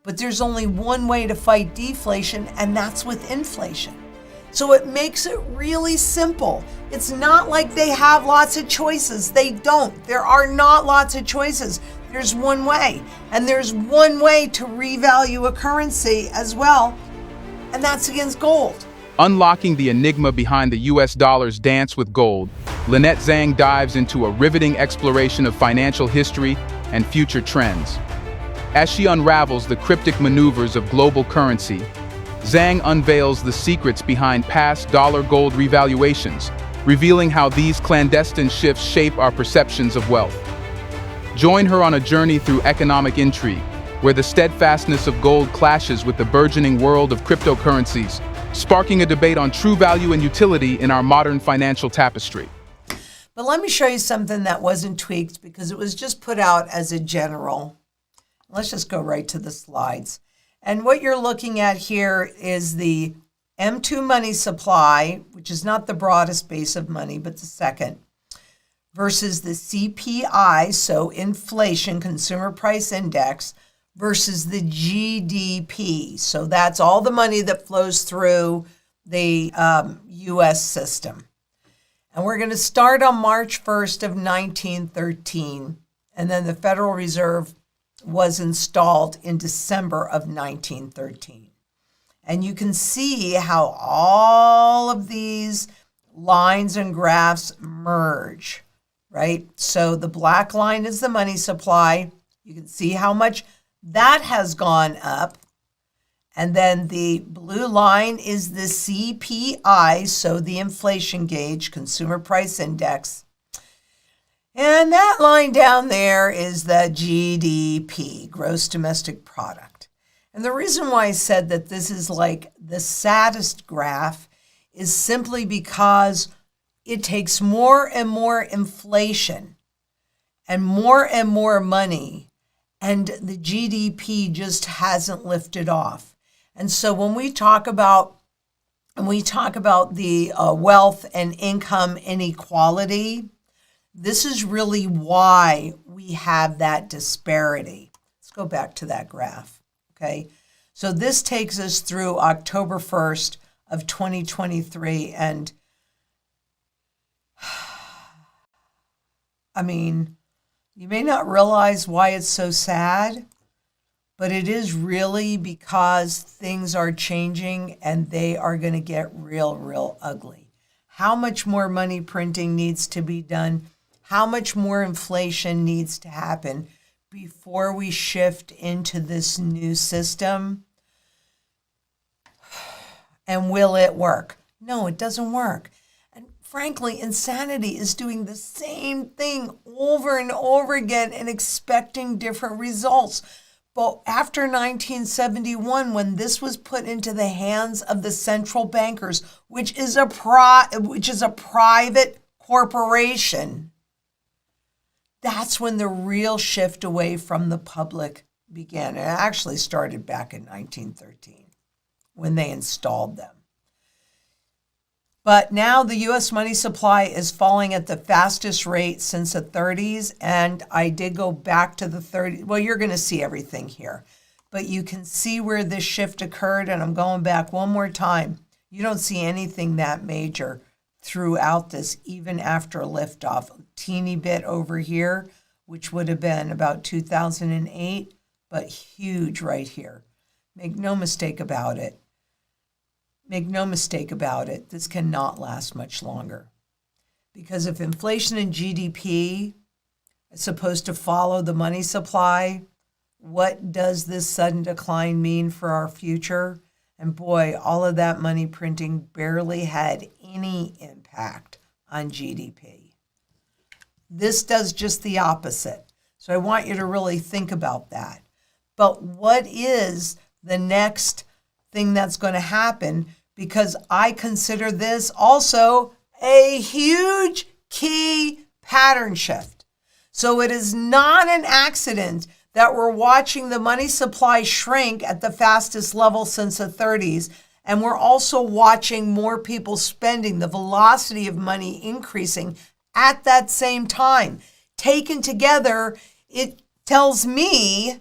But there's only one way to fight deflation, and that's with inflation. So it makes it really simple. It's not like they have lots of choices. They don't. There are not lots of choices. There's one way. And there's one way to revalue a currency as well, and that's against gold. Unlocking the enigma behind the US dollar's dance with gold, Lynette Zhang dives into a riveting exploration of financial history and future trends. As she unravels the cryptic maneuvers of global currency, Zhang unveils the secrets behind past dollar-gold revaluations, revealing how these clandestine shifts shape our perceptions of wealth. Join her on a journey through economic intrigue, where the steadfastness of gold clashes with the burgeoning world of cryptocurrencies, sparking a debate on true value and utility in our modern financial tapestry. But let me show you something that wasn't tweaked because it was just put out as a general. Let's just go right to the slides. And what you're looking at here is the M2 money supply, which is not the broadest base of money, but the second, versus the CPI, so inflation, consumer price index, versus the GDP. So that's all the money that flows through the U.S. system. And we're going to start on March 1st of 1913, and then the Federal Reserve was installed in December of 1913. And you can see how all of these lines and graphs merge, right? So the black line is the money supply. You can see how much that has gone up. And then the blue line is the CPI, so the inflation gauge, consumer price index. And that line down there is the GDP, gross domestic product. And the reason why I said that this is like the saddest graph is simply because it takes more and more inflation and more money, and the GDP just hasn't lifted off. And so when we talk about the wealth and income inequality, this is really why we have that disparity. Let's go back to that graph, okay? So this takes us through October 1st of 2023, and I mean, you may not realize why it's so sad, but it is really because things are changing and they are going to get real ugly. How much more money printing needs to be done? How much more inflation needs to happen before we shift into this new system? And will it work? No, it doesn't work. And frankly, insanity is doing the same thing over and over again and expecting different results. But after 1971, when this was put into the hands of the central bankers, which is a private corporation, that's when the real shift away from the public began. It actually started back in 1913 when they installed them. But now the U.S. money supply is falling at the fastest rate since the 30s. And I did go back to the 30s. Well, you're going to see everything here. But you can see where this shift occurred. And I'm going back one more time. You don't see anything that major throughout this, even after liftoff. A teeny bit over here, which would have been about 2008, but huge right here. Make no mistake about it. Make no mistake about it. This cannot last much longer. Because if inflation and GDP is supposed to follow the money supply, what does this sudden decline mean for our future? And boy, all of that money printing barely had any impact on GDP. This does just the opposite. So I want you to really think about that. But what is the next thing that's going to happen? Because I consider this also a huge key pattern shift. So it is not an accident that we're watching the money supply shrink at the fastest level since the 30s. And we're also watching more people spending, the velocity of money increasing at that same time. Taken together, it tells me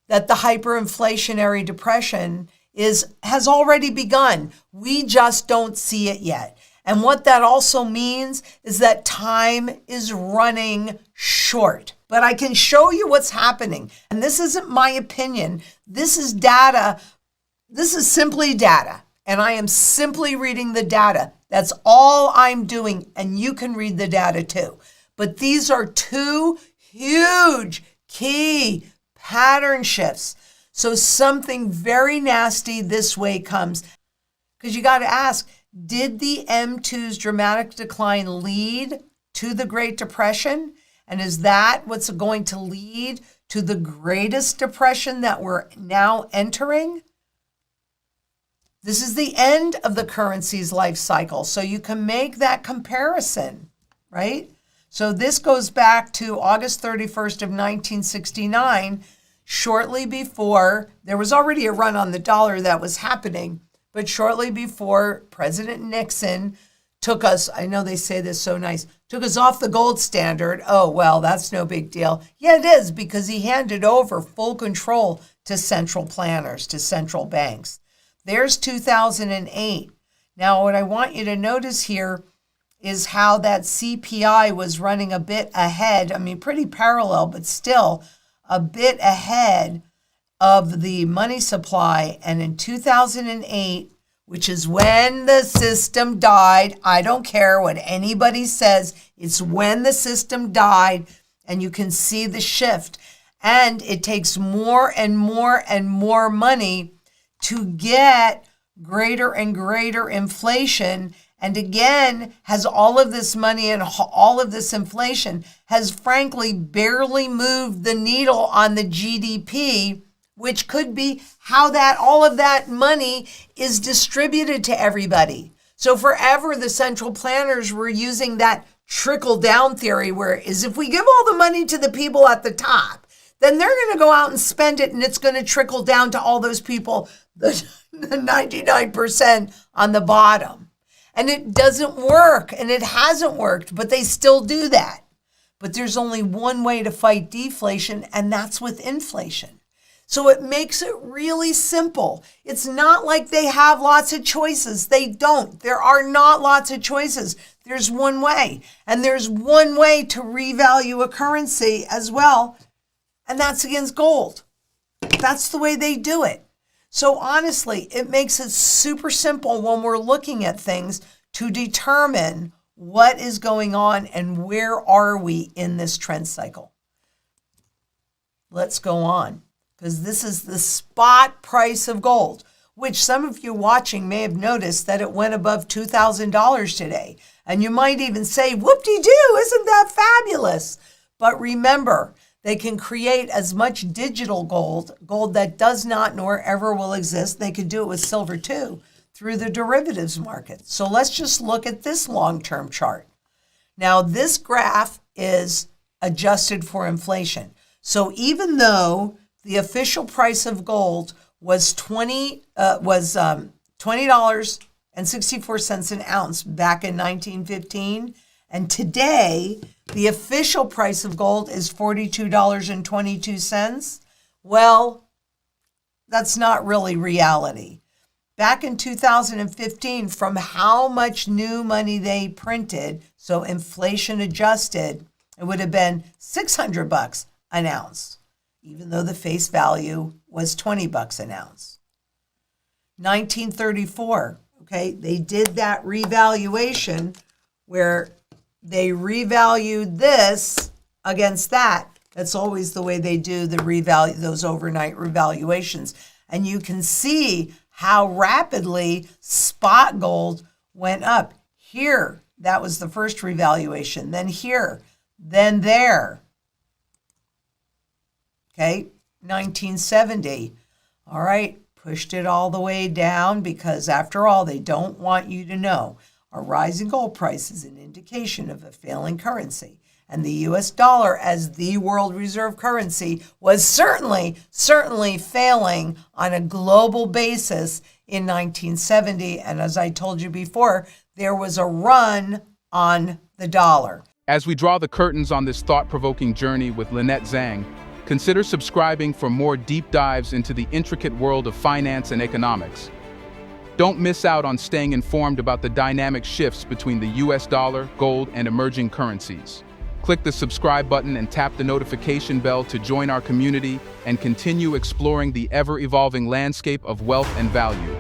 that the hyperinflationary depression has already begun. We just don't see it yet. And what that also means is that time is running short. But I can show you what's happening. And this isn't my opinion. This is data. This is simply data. And I am simply reading the data. That's all I'm doing. And you can read the data too. But these are two huge key pattern shifts. So something very nasty this way comes. Because you got to ask, did the M2's dramatic decline lead to the Great Depression? And is that what's going to lead to the greatest depression that we're now entering? This is the end of the currency's life cycle. So you can make that comparison, right? So this goes back to August 31st of 1969, shortly before, there was already a run on the dollar that was happening, but shortly before President Nixon took us, I know they say this so nice, took us off the gold standard. Oh, well, that's no big deal. Yeah, it is, because he handed over full control to central planners, to central banks. There's 2008. Now, what I want you to notice here is how that CPI was running a bit ahead. I mean, pretty parallel, but still a bit ahead of the money supply. And in 2008, which is when the system died, I don't care what anybody says, it's when the system died, and you can see the shift. And it takes more and more and more money to get greater and greater inflation. And again, has all of this money and all of this inflation has frankly barely moved the needle on the GDP, which could be how that all of that money is distributed to everybody. So forever, the central planners were using that trickle down theory, where is if we give all the money to the people at the top, then they're going to go out and spend it, and it's going to trickle down to all those people, the 99% on the bottom. And it doesn't work, and it hasn't worked, but they still do that. But there's only one way to fight deflation, and that's with inflation. So it makes it really simple. It's not like they have lots of choices. They don't. There are not lots of choices. There's one way. And there's one way to revalue a currency as well, and that's against gold. That's the way they do it. So honestly, it makes it super simple when we're looking at things to determine what is going on and where are we in this trend cycle. Let's go on, because this is the spot price of gold, which some of you watching may have noticed that it went above $2,000 today. And you might even say, whoop-de-doo, isn't that fabulous? But remember, they can create as much digital gold that does not nor ever will exist. They could do it with silver too, through the derivatives market. So let's just look at this long-term chart. Now, this graph is adjusted for inflation. So even though the official price of gold was $20.64 an ounce back in 1915, and today the official price of gold is $42.22. Well, that's not really reality. Back in 2015, from how much new money they printed, so inflation adjusted, it would have been $600 an ounce, even though the face value was $20 an ounce. 1934, okay, they did that revaluation where they revalued this against that. That's always the way they do the revalue, those overnight revaluations. And you can see how rapidly spot gold went up. Here, that was the first revaluation. Then here, then there. Okay, 1970. All right, pushed it all the way down because after all, they don't want you to know. A rising gold price is an indication of a failing currency. And the US dollar as the world reserve currency was certainly failing on a global basis in 1970. And as I told you before, there was a run on the dollar. As we draw the curtains on this thought-provoking journey with Lynette Zhang, Consider subscribing for more deep dives into the intricate world of finance and economics. Don't miss out on staying informed about the dynamic shifts between the US dollar, gold, and emerging currencies. Click the subscribe button and tap the notification bell to join our community and continue exploring the ever-evolving landscape of wealth and value.